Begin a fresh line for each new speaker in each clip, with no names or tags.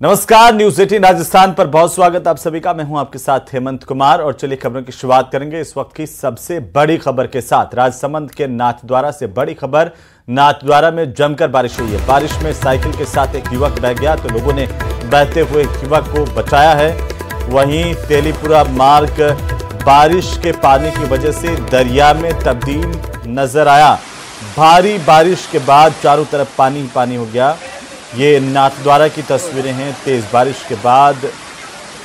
नमस्कार, न्यूज 18 राजस्थान पर बहुत स्वागत आप सभी का। मैं हूं आपके साथ हेमंत कुमार और चलिए खबरों की शुरुआत करेंगे इस वक्त की सबसे बड़ी खबर के साथ। राजसमंद के नाथद्वारा से बड़ी खबर। नाथद्वारा में जमकर बारिश हुई है। बारिश में साइकिल के साथ एक युवक बह गया तो लोगों ने बहते हुए युवक को बचाया है। वहीं तेलीपुरा मार्ग बारिश के पानी की वजह से दरिया में तब्दील नजर आया। भारी बारिश के बाद चारों तरफ पानी ही पानी हो गया। ये नाथद्वारा की तस्वीरें हैं। तेज बारिश के बाद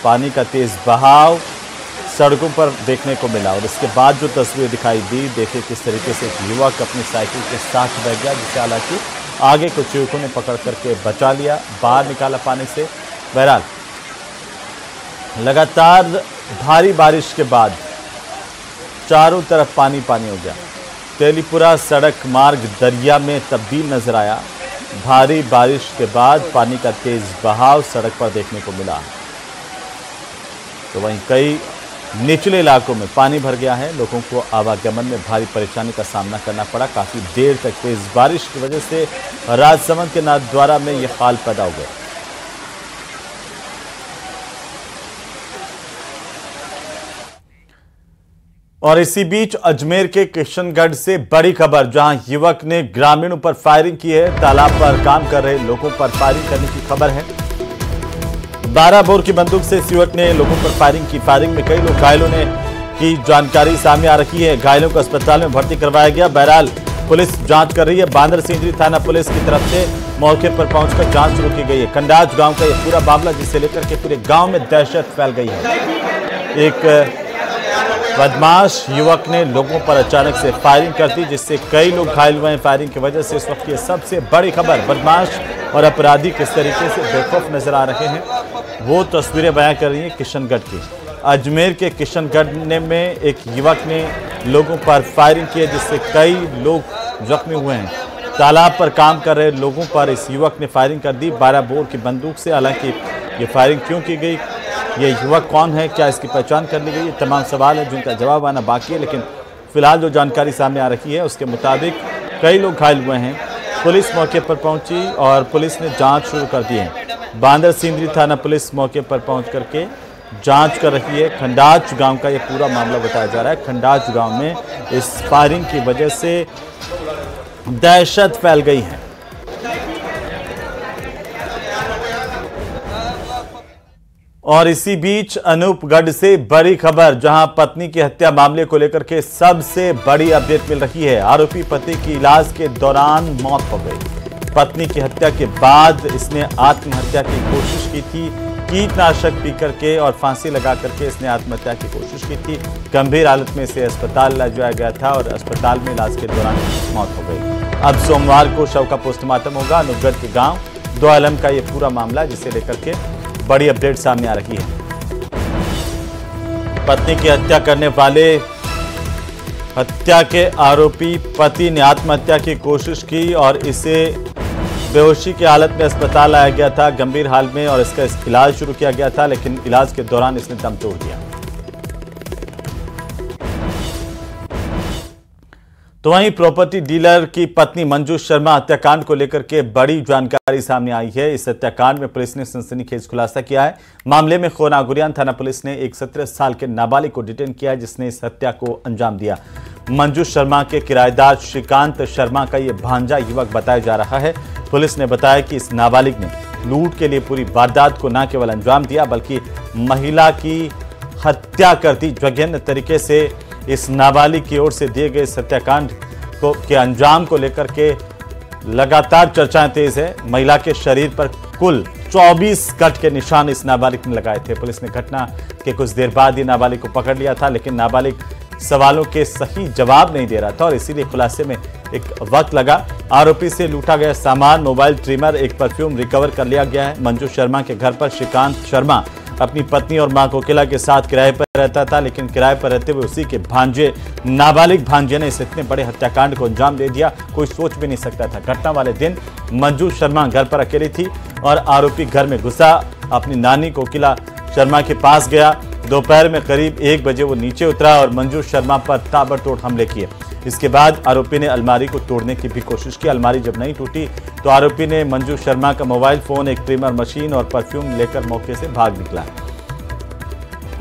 पानी का तेज बहाव सड़कों पर देखने को मिला और इसके बाद जो तस्वीर दिखाई दी, देखिए किस तरीके से एक युवक अपनी साइकिल के साथ बह गया, जिसे हालांकि आगे कुछ युवकों ने पकड़ करके बचा लिया, बाहर निकाला पानी से। बहरहाल लगातार भारी बारिश के बाद चारों तरफ पानी पानी हो गया। तेलीपुरा सड़क मार्ग दरिया में तब्दील नजर आया। भारी बारिश के बाद पानी का तेज बहाव सड़क पर देखने को मिला। तो वहीं कई निचले इलाकों में पानी भर गया है। लोगों को आवागमन में भारी परेशानी का सामना करना पड़ा। काफी देर तक तेज बारिश की वजह से राजसमंद के नाथद्वारा में यह हाल पैदा हो गया। और इसी बीच अजमेर के किशनगढ़ से बड़ी खबर, जहां युवक ने ग्रामीणों पर फायरिंग की है। तालाब पर काम कर रहे लोगों पर फायरिंग करने की खबर है। 12 बोर की बंदूक से इस युवक ने लोगों पर फायरिंग की। फायरिंग में कई लोग घायलों ने की जानकारी सामने आ रही है। घायलों को अस्पताल में भर्ती करवाया गया। बहरहाल पुलिस जांच कर रही है। बांदर सिंजरी थाना पुलिस की तरफ से मौके पर पहुंचकर जांच शुरू की गई है। खंडाज गांव का यह पूरा मामला, जिसे लेकर के पूरे गांव में दहशत फैल गई है। एक बदमाश युवक ने लोगों पर अचानक से फायरिंग कर दी, जिससे कई लोग घायल हुए हैं। फायरिंग की वजह से इस वक्त की सबसे बड़ी खबर, बदमाश और अपराधी किस तरीके से बेखौफ नजर आ रहे हैं, वो तस्वीरें बयां कर रही हैं किशनगढ़ की। अजमेर के किशनगढ़ में एक युवक ने लोगों पर फायरिंग की है, जिससे कई लोग जख्मी हुए हैं। तालाब पर काम कर रहे लोगों पर इस युवक ने फायरिंग कर दी 12 बोर की बंदूक से। हालांकि ये फायरिंग क्यों की गई, ये युवक कौन है, क्या इसकी पहचान कर ली गई, ये तमाम सवाल हैं जिनका जवाब आना बाकी है। लेकिन फिलहाल जो जानकारी सामने आ रही है उसके मुताबिक कई लोग घायल हुए हैं। पुलिस मौके पर पहुंची और पुलिस ने जांच शुरू कर दी है। बांदर सिंजरी थाना पुलिस मौके पर पहुंच करके जांच कर रही है। खंडाज गांव का ये पूरा मामला बताया जा रहा है। खंडाज गांव में इस फायरिंग की वजह से दहशत फैल गई है। और इसी बीच अनूपगढ़ से बड़ी खबर, जहां पत्नी की हत्या मामले को लेकर के सबसे बड़ी अपडेट मिल रही है। आरोपी पति की इलाज के दौरान मौत हो गई। पत्नी की हत्या के बाद इसने आत्महत्या की कोशिश की थी। कीटनाशक पी करके और फांसी लगा करके इसने आत्महत्या की कोशिश की थी। गंभीर हालत में इसे अस्पताल ले जाया गया था और अस्पताल में इलाज के दौरान मौत हो गई। अब सोमवार को शव का पोस्टमार्टम होगा। अनूपगढ़ के गांव दो आलम का यह पूरा मामला, जिसे लेकर के बड़ी अपडेट सामने आ रही है। पत्नी की हत्या करने वाले हत्या के आरोपी पति ने आत्महत्या की कोशिश की और इसे बेहोशी की हालत में अस्पताल लाया गया था गंभीर हाल में, और इसका इलाज शुरू किया गया था, लेकिन इलाज के दौरान इसने दम तोड़ दिया। तो वहीं प्रॉपर्टी डीलर की पत्नी मंजू शर्मा हत्याकांड को लेकर के बड़ी जानकारी सामने आई है। इस हत्याकांड में पुलिस ने सनसनीखेज खुलासा किया है। मामले में खोनागुरियान थाना पुलिस ने एक 17 साल के नाबालिग को डिटेन किया है, जिसने इस हत्या को अंजाम दिया। मंजू शर्मा के किराएदार श्रीकांत शर्मा का यह भांजा युवक बताया जा रहा है। पुलिस ने बताया कि इस नाबालिग ने लूट के लिए पूरी वारदात को न केवल अंजाम दिया, बल्कि महिला की हत्या कर दी। जघन्य तरीके से इस नाबालिग की ओर से दिए गए हत्याकांड के अंजाम को लेकर के लगातार चर्चाएं तेज है। महिला के शरीर पर कुल 24 कट के निशान इस नाबालिग ने लगाए थे। पुलिस ने घटना के कुछ देर बाद ही नाबालिग को पकड़ लिया था, लेकिन नाबालिग सवालों के सही जवाब नहीं दे रहा था और इसीलिए खुलासे में एक वक्त लगा। आरोपी से लूटा गया सामान, मोबाइल, ट्रिमर, एक परफ्यूम रिकवर कर लिया गया है। मंजू शर्मा के घर पर श्रीकांत शर्मा अपनी पत्नी और मां कोकिला के साथ किराए पर रहता था, लेकिन किराए पर रहते हुए उसी के भांजे, नाबालिग भांजे ने इस इतने बड़े हत्याकांड को अंजाम दे दिया, कोई सोच भी नहीं सकता था। घटना वाले दिन मंजू शर्मा घर पर अकेली थी और आरोपी घर में घुसा, अपनी नानी कोकिला शर्मा के पास गया। दोपहर में करीब 1 बजे वो नीचे उतरा और मंजू शर्मा पर ताबड़तोड़ हमले किए। इसके बाद आरोपी ने अलमारी को तोड़ने की भी कोशिश की। अलमारी जब नहीं टूटी तो आरोपी ने मंजू शर्मा का मोबाइल फोन, एक ट्रिमर मशीन और परफ्यूम लेकर मौके से भाग निकला।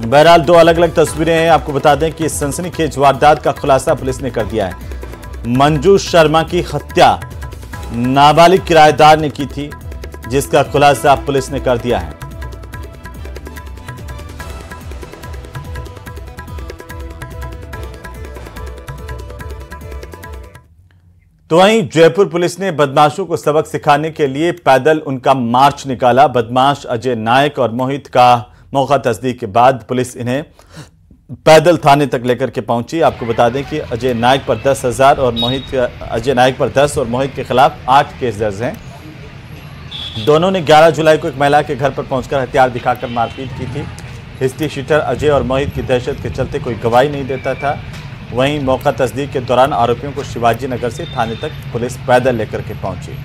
बहरहाल 2 अलग अलग तस्वीरें हैं। आपको बता दें कि इस सनसनीखेज वारदात का खुलासा पुलिस ने कर दिया है। मंजू शर्मा की हत्या नाबालिग किराएदार ने की थी, जिसका खुलासा पुलिस ने कर दिया है। तो वहीं जयपुर पुलिस ने बदमाशों को सबक सिखाने के लिए पैदल उनका मार्च निकाला। बदमाश अजय नायक और मोहित का मौका तस्दीक के बाद पुलिस इन्हें पैदल थाने तक लेकर के पहुंची। आपको बता दें कि अजय नायक पर 10,000 और अजय नायक पर 10 और मोहित के खिलाफ 8 केस दर्ज हैं। दोनों ने 11 जुलाई को एक महिला के घर पर पहुंचकर हथियार दिखाकर मारपीट की थी। हिस्ट्री शीटर अजय और मोहित की दहशत के चलते कोई गवाही नहीं देता था। वहीं मौका तस्दीक के दौरान आरोपियों को शिवाजी नगर से थाने तक पुलिस पैदल लेकर के पहुंची।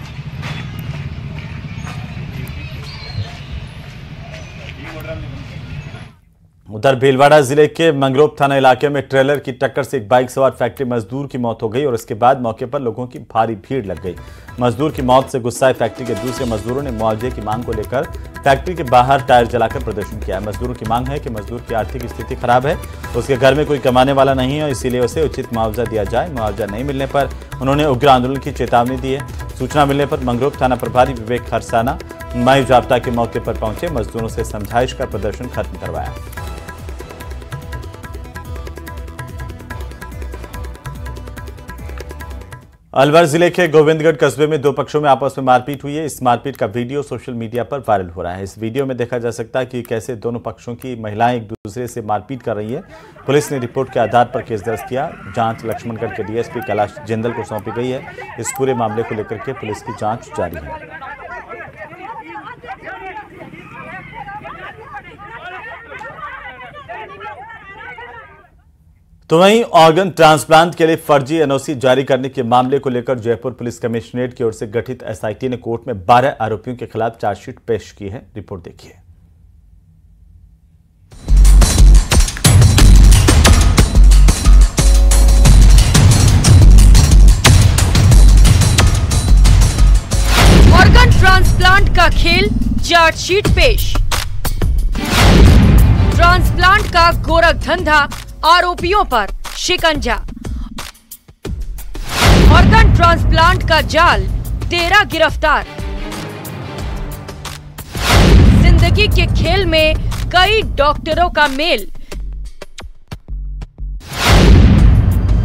उधर भीलवाड़ा जिले के मंगरोप थाना इलाके में ट्रेलर की टक्कर से एक बाइक सवार फैक्ट्री मजदूर की मौत हो गई और इसके बाद मौके पर लोगों की भारी भीड़ लग गई। मजदूर की मौत से गुस्साए फैक्ट्री के दूसरे मजदूरों ने मुआवजे की मांग को लेकर फैक्ट्री के बाहर टायर जलाकर प्रदर्शन किया है। मजदूरों की मांग है कि मजदूर की आर्थिक स्थिति खराब है, उसके घर में कोई कमाने वाला नहीं है, इसीलिए उसे उचित मुआवजा दिया जाए। मुआवजा नहीं मिलने पर उन्होंने उग्र आंदोलन की चेतावनी दी है। सूचना मिलने पर मंगरोप थाना प्रभारी विवेक खरसाना माई जाब्ता के मौके पर पहुंचे, मजदूरों से समझाइश कर प्रदर्शन खत्म करवाया। अलवर जिले के गोविंदगढ़ कस्बे में 2 पक्षों में आपस में मारपीट हुई है। इस मारपीट का वीडियो सोशल मीडिया पर वायरल हो रहा है। इस वीडियो में देखा जा सकता है कि कैसे दोनों पक्षों की महिलाएं एक दूसरे से मारपीट कर रही है। पुलिस ने रिपोर्ट के आधार पर केस दर्ज किया। जांच लक्ष्मणगढ़ के डीएसपी कैलाश जिंदल को सौंपी गई है। इस पूरे मामले को लेकर के पुलिस की जाँच जारी है। तो वहीं ऑर्गन ट्रांसप्लांट के लिए फर्जी एनओसी जारी करने के मामले को लेकर जयपुर पुलिस कमिश्नरेट की ओर से गठित एसआईटी ने कोर्ट में 12 आरोपियों के खिलाफ चार्जशीट पेश की है। रिपोर्ट देखिए।
ऑर्गन ट्रांसप्लांट का खेल, चार्जशीट पेश। ट्रांसप्लांट का गोरख धंधा, आरोपियों पर शिकंजा। ऑर्गन ट्रांसप्लांट का जाल, 13 गिरफ्तार। जिंदगी के खेल में कई डॉक्टरों का मेल।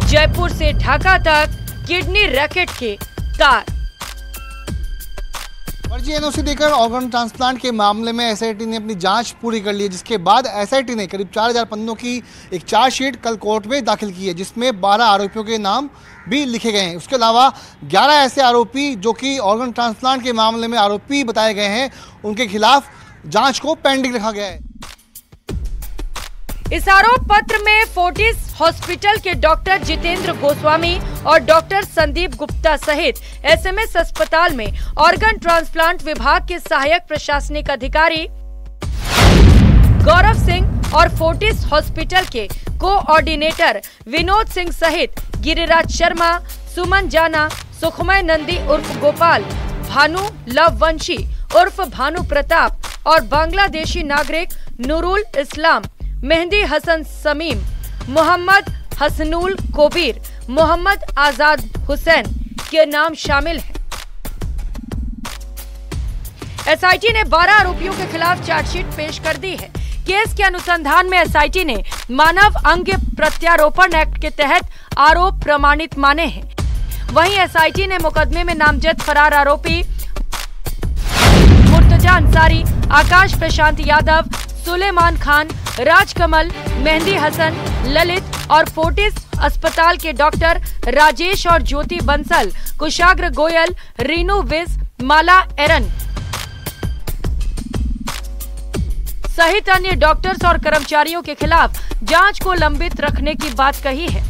जयपुर से ढाका तक किडनी रैकेट के तार।
फर्जी एनओसी देकर ऑर्गन ट्रांसप्लांट के मामले में एसआईटी ने अपनी जांच पूरी कर ली है, जिसके बाद एसआईटी ने करीब 4000 पन्नों की एक चार्जशीट कल कोर्ट में दाखिल की है, जिसमें 12 आरोपियों के नाम भी लिखे गए हैं। उसके अलावा 11 ऐसे आरोपी जो कि ऑर्गन ट्रांसप्लांट के मामले में आरोपी बताए गए हैं, उनके खिलाफ जांच को पेंडिंग रखा गया है।
इस आरोप पत्र में फोर्टिस हॉस्पिटल के डॉक्टर जितेंद्र गोस्वामी और डॉक्टर संदीप गुप्ता सहित एसएमएस अस्पताल में ऑर्गन ट्रांसप्लांट विभाग के सहायक प्रशासनिक अधिकारी गौरव सिंह और फोर्टिस हॉस्पिटल के कोऑर्डिनेटर विनोद सिंह सहित गिरिराज शर्मा, सुमन जाना, सुखमय नंदी उर्फ गोपाल, भानु लववंशी उर्फ भानु प्रताप और बांग्लादेशी नागरिक नूरुल इस्लाम, मेहंदी हसन समीम, मोहम्मद हसनुल कोबीर, मोहम्मद आजाद हुसैन के नाम शामिल हैं। एसआईटी ने 12 आरोपियों के खिलाफ चार्जशीट पेश कर दी है। केस के अनुसंधान में एसआईटी ने मानव अंग प्रत्यारोपण एक्ट के तहत आरोप प्रमाणित माने हैं। वहीं एसआईटी ने मुकदमे में नामजद फरार आरोपी मुर्तजा अंसारी, आकाश प्रशांत यादव, सुलेमान खान, राजकमल, मेहंदी हसन, ललित और फोर्टिस अस्पताल के डॉक्टर राजेश और ज्योति बंसल, कुशाग्र गोयल, रीनू विज, माला एरन सहित अन्य डॉक्टर्स और कर्मचारियों के खिलाफ जांच को लंबित रखने की बात कही है।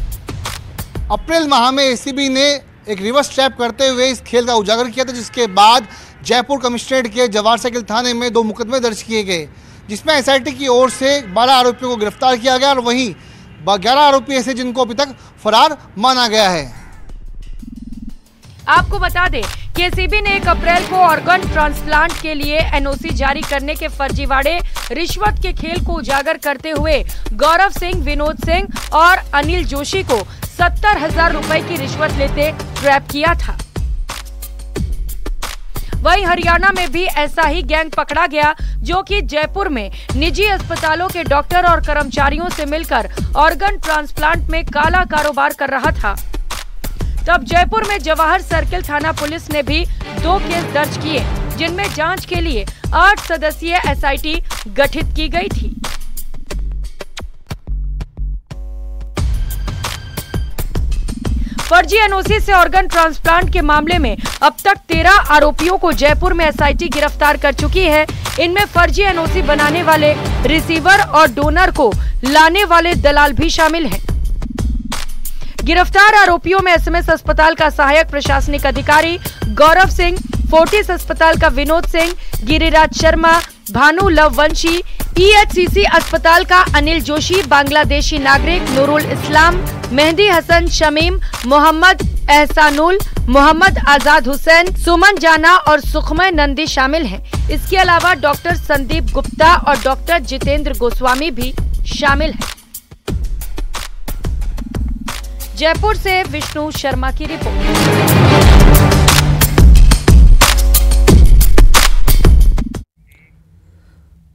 अप्रैल माह में एसीबी ने एक रिवर्स ट्रैप करते हुए इस खेल का उजागर किया था, जिसके बाद जयपुर कमिश्नरेट के जवाहर सर्किल थाने में 2 मुकदमे दर्ज किए गए, जिसमें एसआईटी की ओर से 12 आरोपियों को गिरफ्तार किया गया और वहीं 11 आरोपी ऐसे जिनको अभी तक फरार माना गया है।
आपको बता दें कि एसीबी ने 1 अप्रैल को ऑर्गन ट्रांसप्लांट के लिए एनओसी जारी करने के फर्जीवाड़े रिश्वत के खेल को उजागर करते हुए गौरव सिंह, विनोद सिंह और अनिल जोशी को 70,000 रुपए की रिश्वत लेते ट्रैप किया था। वहीं हरियाणा में भी ऐसा ही गैंग पकड़ा गया, जो कि जयपुर में निजी अस्पतालों के डॉक्टर और कर्मचारियों से मिलकर ऑर्गन ट्रांसप्लांट में काला कारोबार कर रहा था। तब जयपुर में जवाहर सर्किल थाना पुलिस ने भी 2 केस दर्ज किए, जिनमें जांच के लिए 8 सदस्यीय एसआईटी गठित की गई थी। फर्जी एनओसी से ऑर्गन ट्रांसप्लांट के मामले में अब तक 13 आरोपियों को जयपुर में एसआईटी गिरफ्तार कर चुकी है। इनमें फर्जी एनओसी बनाने वाले, रिसीवर और डोनर को लाने वाले दलाल भी शामिल हैं। गिरफ्तार आरोपियों में एसएमएस अस्पताल का सहायक प्रशासनिक अधिकारी गौरव सिंह, फोर्टिस अस्पताल का विनोद सिंह, गिरिराज शर्मा, भानु लववंशी, ईएचसीसी अस्पताल का अनिल जोशी, बांग्लादेशी नागरिक नूरुल इस्लाम, मेहदी हसन शमीम, मोहम्मद एहसानुल, मोहम्मद आजाद हुसैन, सुमन जाना और सुखमय नंदी शामिल हैं। इसके अलावा डॉक्टर संदीप गुप्ता और डॉक्टर जितेंद्र गोस्वामी भी शामिल हैं। जयपुर से विष्णु शर्मा की रिपोर्ट।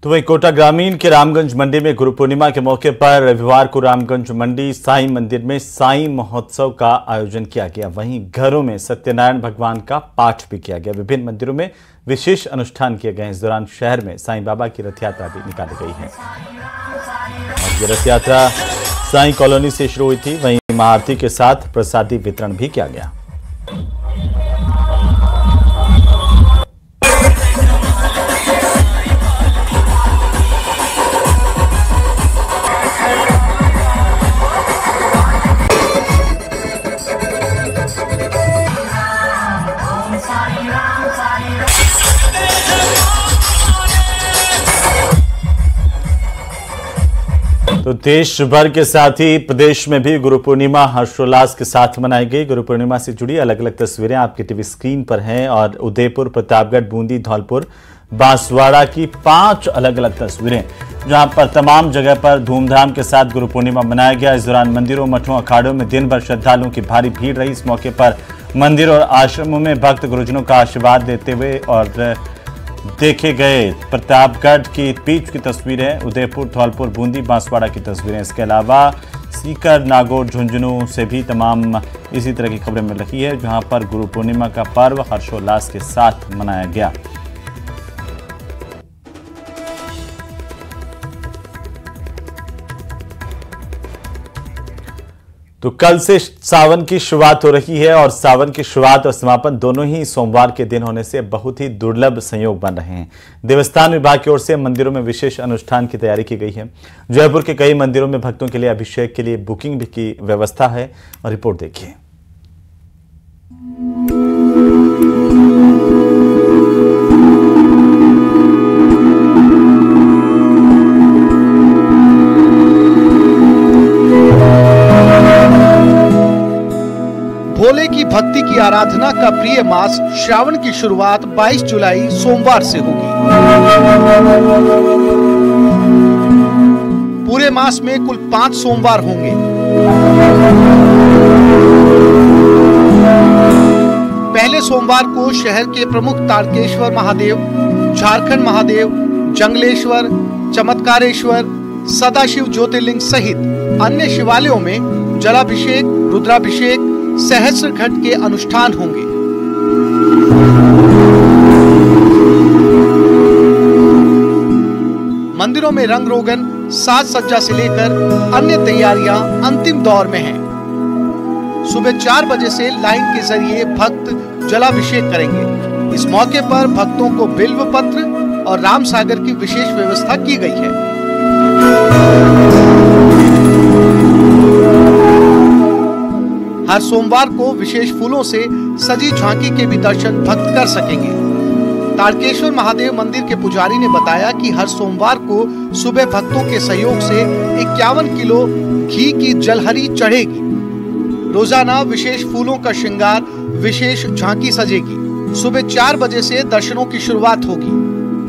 तो वही कोटा ग्रामीण के रामगंज मंडी में गुरु पूर्णिमा के मौके पर रविवार को रामगंज मंडी साईं मंदिर में साईं महोत्सव का आयोजन किया गया। वहीं घरों में सत्यनारायण भगवान का पाठ भी किया गया। विभिन्न मंदिरों में विशेष अनुष्ठान किए गए। इस दौरान शहर में साईं बाबा की रथ यात्रा भी निकाली गई है और ये रथ यात्रा साईं कॉलोनी से शुरू हुई थी। वहीं महाआरती के साथ प्रसादी वितरण भी किया गया। तो देश भर के साथ ही प्रदेश में भी गुरु पूर्णिमा हर्षोल्लास के साथ मनाई गई। गुरु पूर्णिमा से जुड़ी अलग अलग तस्वीरें आपकी टीवी स्क्रीन पर हैं और उदयपुर, प्रतापगढ़, बूंदी, धौलपुर, बांसवाड़ा की 5 अलग अलग तस्वीरें, जहां पर तमाम जगह पर धूमधाम के साथ गुरु पूर्णिमा मनाया गया। इस दौरान मंदिरों, मठों, अखाड़ों में दिन भर श्रद्धालुओं की भारी भीड़ रही। इस मौके पर मंदिर और आश्रमों में भक्त गुरुजनों का आशीर्वाद देते हुए और देखे गए। प्रतापगढ़ की बीच की तस्वीरें, उदयपुर, धौलपुर, बूंदी, बांसवाड़ा की तस्वीरें। इसके अलावा सीकर, नागौर, झुंझुनू से भी तमाम इसी तरह की खबरें मिल रही है, जहां पर गुरु पूर्णिमा का पर्व हर्षोल्लास के साथ मनाया गया। तो कल से सावन की शुरुआत हो रही है और सावन की शुरुआत और समापन दोनों ही सोमवार के दिन होने से बहुत ही दुर्लभ संयोग बन रहे हैं। देवस्थान विभाग की ओर से मंदिरों में विशेष अनुष्ठान की तैयारी की गई है। जयपुर के कई मंदिरों में भक्तों के लिए अभिषेक के लिए बुकिंग भी की व्यवस्था है और रिपोर्ट देखिए।
भोले की भक्ति की आराधना का प्रिय मास श्रावण की शुरुआत 22 जुलाई सोमवार से होगी। पूरे मास में कुल 5 सोमवार होंगे। पहले सोमवार को शहर के प्रमुख तारकेश्वर महादेव, झारखंड महादेव, जंगलेश्वर, चमत्कारेश्वर, सदाशिव ज्योतिर्लिंग सहित अन्य शिवालयों में जलाभिषेक, रुद्राभिषेक, सहस्र घट के अनुष्ठान होंगे। मंदिरों में रंग रोगन, साज सज्जा से लेकर अन्य तैयारियां अंतिम दौर में हैं। सुबह 4 बजे से लाइन के जरिए भक्त जलाभिषेक करेंगे। इस मौके पर भक्तों को बिल्व पत्र और राम सागर की विशेष व्यवस्था की गई है। हर सोमवार को विशेष फूलों से सजी झांकी के भी दर्शन भक्त कर सकेंगे। तारकेश्वर महादेव मंदिर के पुजारी ने बताया कि हर सोमवार को सुबह भक्तों के सहयोग से 51 किलो घी की जलहरी चढ़ेगी। रोजाना विशेष फूलों का श्रृंगार, विशेष झांकी सजेगी। सुबह 4 बजे से दर्शनों की शुरुआत होगी।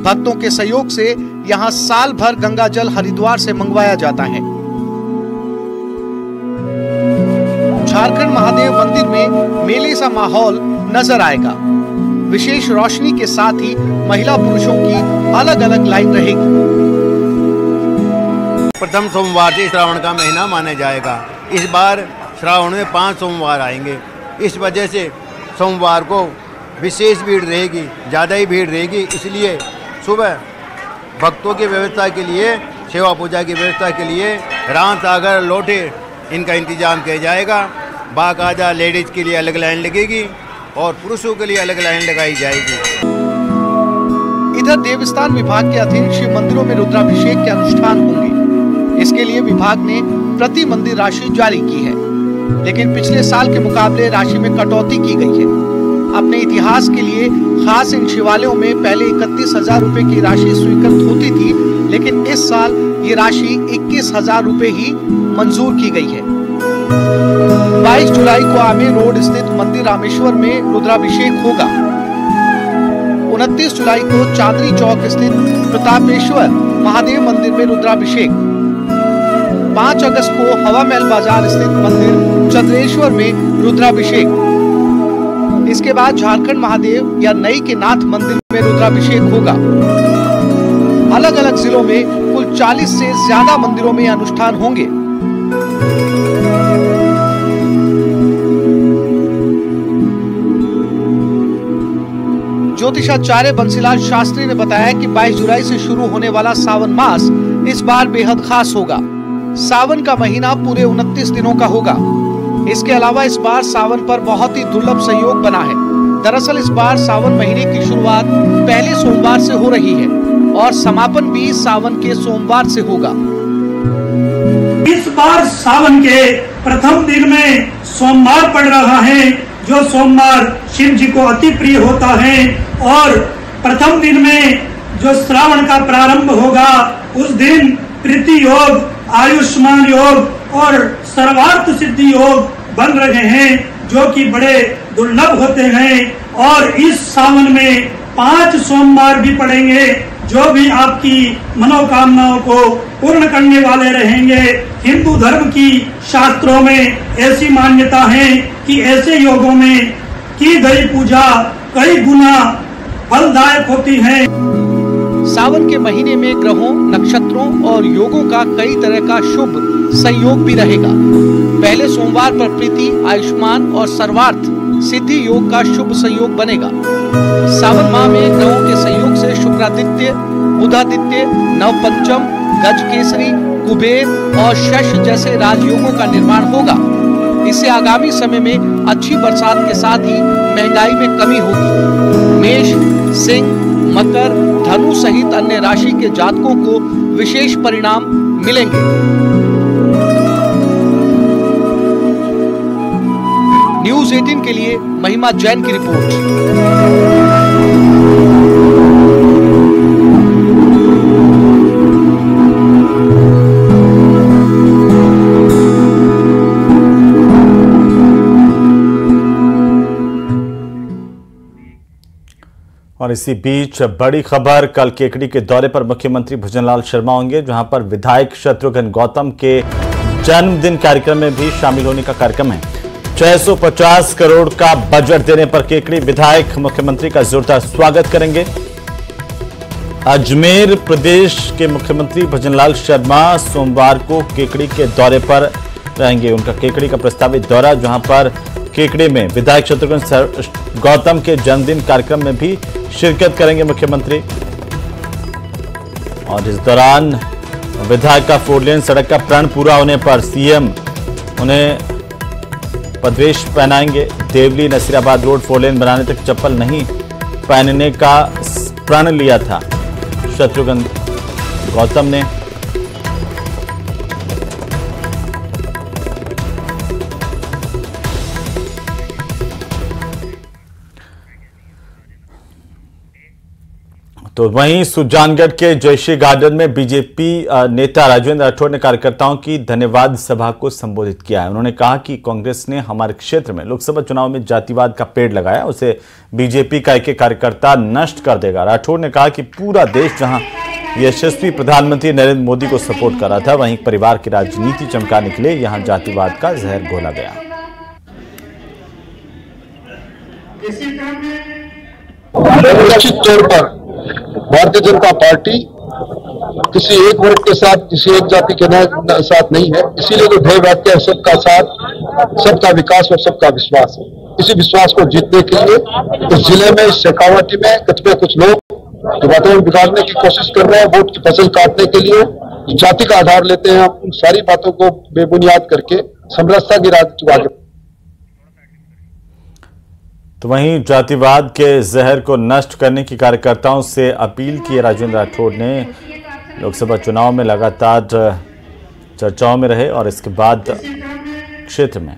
भक्तों के सहयोग से यहाँ साल भर गंगा जल हरिद्वार से मंगवाया जाता है। झारखंड महादेव मंदिर में मेले सा माहौल नजर आएगा। विशेष रोशनी के साथ ही महिला पुरुषों की अलग अलग लाइन रहेगी।
प्रथम सोमवार से श्रावण का महीना माना जाएगा। इस बार श्रावण में 5 सोमवार आएंगे। इस वजह से सोमवार को विशेष भीड़ रहेगी, ज़्यादा ही भीड़ रहेगी। इसलिए सुबह भक्तों की व्यवस्था के लिए, सेवा पूजा की व्यवस्था के लिए रात सागर लोटे इनका इंतजाम किया जाएगा। बाकायदा लेडीज के लिए अलग लाइन लगेगी और पुरुषों के लिए अलग लाइन लगाई जाएगी।
इधर देवस्थान विभाग के अधीन शिव मंदिरों में रुद्राभिषेक के अनुष्ठान होंगे। इसके लिए विभाग ने प्रति मंदिर राशि जारी की है, लेकिन पिछले साल के मुकाबले राशि में कटौती की गई है। अपने इतिहास के लिए खास इन शिवालयों में पहले 31,000 रुपए की राशि स्वीकृत होती थी, लेकिन इस साल ये राशि 21,000 रुपए ही मंजूर की गई है। 22 जुलाई को आमेर रोड स्थित मंदिर रामेश्वर में रुद्राभिषेक होगा। 29 जुलाई को चांदनी चौक स्थित प्रतापेश्वर महादेव मंदिर में रुद्राभिषेक। 5 अगस्त को हवा महल बाजार स्थित मंदिर चंद्रेश्वर में रुद्राभिषेक। इसके बाद झारखंड महादेव या नई के नाथ मंदिर में रुद्राभिषेक होगा। अलग अलग जिलों में कुल 40 से ज्यादा मंदिरों में अनुष्ठान होंगे। ज्योतिषाचार्य बंसीलाल शास्त्री ने बताया कि 22 जुलाई से शुरू होने वाला सावन मास इस बार बेहद खास होगा। सावन का महीना पूरे 29 दिनों का होगा। इसके अलावा इस बार सावन पर बहुत ही दुर्लभ संयोग बना है। दरअसल इस बार सावन महीने की शुरुआत पहले सोमवार से हो रही है और समापन भी सावन के सोमवार से होगा।
इस बार सावन के प्रथम दिन में सोमवार पड़ रहा है, जो सोमवार शिव जी को अति प्रिय होता है। और प्रथम दिन में जो श्रावण का प्रारंभ होगा, उस दिन प्रीति योग, आयुष्मान योग और सर्वार्थ सिद्धि योग बन रहे हैं, जो कि बड़े दुर्लभ होते हैं। और इस सावन में 5 सोमवार भी पड़ेंगे, जो भी आपकी मनोकामनाओं को पूर्ण करने वाले रहेंगे। हिंदू धर्म की शास्त्रों में ऐसी मान्यता है कि ऐसे योगों में की गई पूजा कई गुना फलदायक होती है।
सावन के महीने में ग्रहों, नक्षत्रों और योगों का कई तरह का शुभ संयोग भी रहेगा। पहले सोमवार पर प्रीति, आयुष्मान और सर्वार्थ सिद्धि योग का शुभ संयोग बनेगा। सावन माह में ग्रहों के संयोग से शुक्रादित्य, बुधादित्य, नवपंचम, गजकेसरी, कुबेर और शश जैसे राजयोगों का निर्माण होगा। इससे आगामी समय में अच्छी बरसात के साथ ही महंगाई में कमी होगी। मेष, सिंह, मकर, धनु सहित अन्य राशि के जातकों को विशेष परिणाम मिलेंगे। न्यूज़ 18 के लिए महिमा जैन की रिपोर्ट।
और इसी बीच बड़ी खबर, कल केकड़ी के दौरे पर मुख्यमंत्री भुजनलाल शर्मा होंगे, जहां पर विधायक शत्रुघ्न गौतम के जन्मदिन कार्यक्रम में भी शामिल होने का कार्यक्रम है। 650 करोड़ का बजट देने पर केकड़ी विधायक मुख्यमंत्री का जोरदार स्वागत करेंगे। अजमेर प्रदेश के मुख्यमंत्री भुजनलाल शर्मा सोमवार को केकड़ी के दौरे पर रहेंगे। उनका केकड़ी का प्रस्तावित दौरा, जहां पर केकड़ी में विधायक शत्रुघ्न गौतम के जन्मदिन कार्यक्रम में भी शिरकत करेंगे मुख्यमंत्री। और इस दौरान विधायक का 4 लेन सड़क का प्रण पूरा होने पर सीएम उन्हें पदवेश पहनाएंगे। देवली नसीराबाद रोड 4 लेन बनाने तक चप्पल नहीं पहनने का प्रण लिया था शत्रुघ्न गौतम ने। तो वहीं सुजानगढ़ के जयश्री गार्डन में बीजेपी नेता राजेंद्र राठौड़ ने कार्यकर्ताओं की धन्यवाद सभा को संबोधित किया है। उन्होंने कहा कि कांग्रेस ने हमारे क्षेत्र में लोकसभा चुनाव में जातिवाद का पेड़ लगाया, उसे बीजेपी का एक कार्यकर्ता नष्ट कर देगा। राठौड़ ने कहा कि पूरा देश जहां यशस्वी प्रधानमंत्री नरेंद्र मोदी को सपोर्ट कर रहा था, वहीं परिवार की राजनीति चमकाने के लिए यहां जातिवाद का जहर घोला गया।
निश्चित तौर पर भारतीय जनता पार्टी किसी एक वर्ग के साथ, किसी एक जाति के साथ नहीं है। इसीलिए तो ध्येय वाक्य है सबका साथ, सबका विकास और सबका विश्वास। इसी विश्वास को जीतने के लिए इस जिले में, शेखावाटी में कतिपय कुछ लोग जो वातावरण बिगाड़ने की कोशिश कर रहे हैं, वोट की फसल काटने के लिए जाति का आधार लेते हैं, उन सारी बातों को बेबुनियाद करके समरसता की राजनीति आगे।
तो वहीं जातिवाद के जहर को नष्ट करने की कार्यकर्ताओं से अपील की। राजेंद्र राठौड़ ने लोकसभा चुनाव में लगातार चर्चाओं में रहे और इसके बाद क्षेत्र में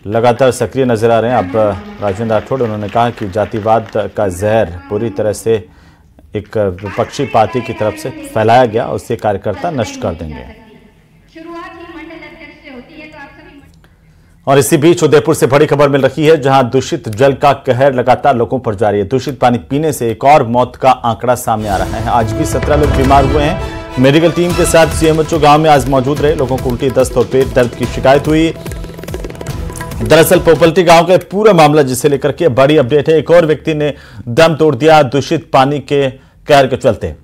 लगातार सक्रिय नजर आ रहे हैं। अब राजेंद्र राठौड़, उन्होंने कहा कि जातिवाद का जहर पूरी तरह से एक विपक्षी पार्टी की तरफ से फैलाया गया, उससे कार्यकर्ता नष्ट कर देंगे। और इसी बीच उदयपुर से बड़ी खबर मिल रही है, जहां दूषित जल का कहर लगातार लोगों पर जारी है। दूषित पानी पीने से एक और मौत का आंकड़ा सामने आ रहा है। आज भी 17 लोग बीमार हुए हैं। मेडिकल टीम के साथ सीएमएचओ गांव में आज मौजूद रहे। लोगों को उल्टी, दस्त और पेट दर्द की शिकायत हुई। दरअसल पोपल्टी गांव का पूरा मामला जिसे लेकर के बड़ी अपडेट है। एक और व्यक्ति ने दम तोड़ दिया दूषित पानी के कहर के चलते।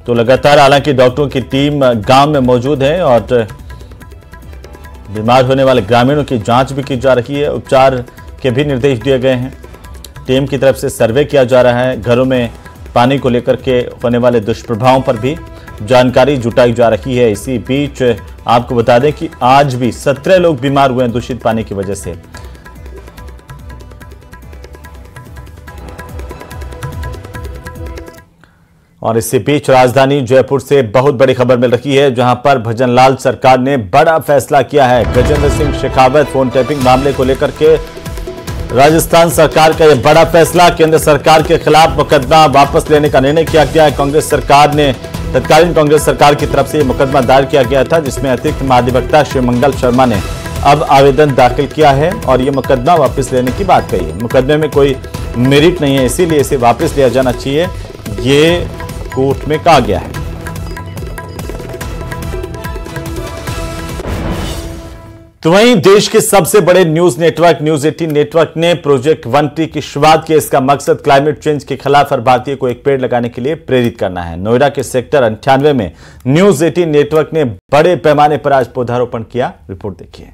तो लगातार हालांकि डॉक्टरों की टीम गांव में मौजूद है और बीमार होने वाले ग्रामीणों की जांच भी की जा रही है। उपचार के भी निर्देश दिए गए हैं। टीम की तरफ से सर्वे किया जा रहा है। घरों में पानी को लेकर के होने वाले दुष्प्रभावों पर भी जानकारी जुटाई जा रही है। इसी बीच आपको बता दें कि आज भी 17 लोग बीमार हुए हैं दूषित पानी की वजह से। और इसी बीच राजधानी जयपुर से बहुत बड़ी खबर मिल रही है, जहां पर भजनलाल सरकार ने बड़ा फैसला किया है। गजेंद्र सिंह शेखावत फोन टैपिंग मामले को लेकर के राजस्थान सरकार का यह बड़ा फैसला। केंद्र सरकार के खिलाफ मुकदमा वापस लेने का निर्णय किया गया है। कांग्रेस सरकार ने, तत्कालीन कांग्रेस सरकार की तरफ से यह मुकदमा दायर किया गया था, जिसमें अतिरिक्त महाधिवक्ता शिवमंगल शर्मा ने अब आवेदन दाखिल किया है और यह मुकदमा वापस लेने की बात कही है। मुकदमे में कोई मेरिट नहीं है, इसीलिए इसे वापस लिया जाना चाहिए, ये कोर्ट में कहा गया है। तो वहीं देश के सबसे बड़े न्यूज नेटवर्क न्यूज 18 नेटवर्क ने प्रोजेक्ट 1 ट्री की शुरुआत की। इसका मकसद क्लाइमेट चेंज के खिलाफ हर भारतीय को एक पेड़ लगाने के लिए प्रेरित करना है। नोएडा के सेक्टर 98 में न्यूज 18 नेटवर्क ने बड़े पैमाने पर आज पौधारोपण किया। रिपोर्ट देखिए।